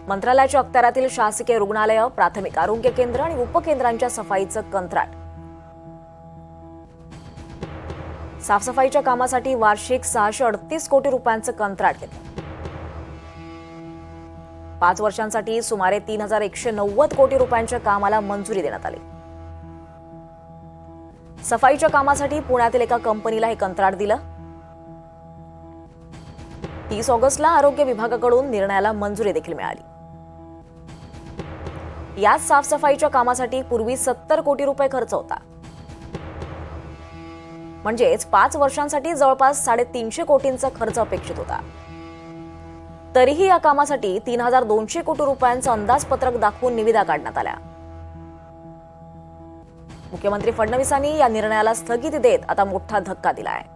मंत्रालयाच्या अखत्यारातील शासकीय रुग्णालय, प्राथमिक आरोग्य केंद्र आणि उपकेंद्रांच्या सफाईचं कंत्राट. साफसफाईच्या कामासाठी वार्षिक 638 कोटी रुपयांचं कंत्राट घेतलं. 5 वर्षांसाठी सुमारे 3190 कोटी रुपयांच्या कामाला मंजुरी देण्यात आली. सफाईच्या कामासाठी पुण्यातील एका कंपनीला हे कंत्राट दिलं. 30 ऑगस्टला आरोग्य विभागाकडून निर्णयाला मंजुरी देखील मिळाली. याच साफसफाईच्या कामासाठी पूर्वी 70 कोटी रुपये खर्च होता. म्हणजेच 5 वर्षांसाठी जवळपास 350 कोटींचा खर्च अपेक्षित होता. तरीही या कामासाठी 3200 कोटी रुपयांचं अंदाजपत्रक दाखवून निविदा काढण्यात आल्या. मुख्यमंत्री फडणवीसांनी या निर्णयाला स्थगिती देत आता मोठा धक्का दिला आहे.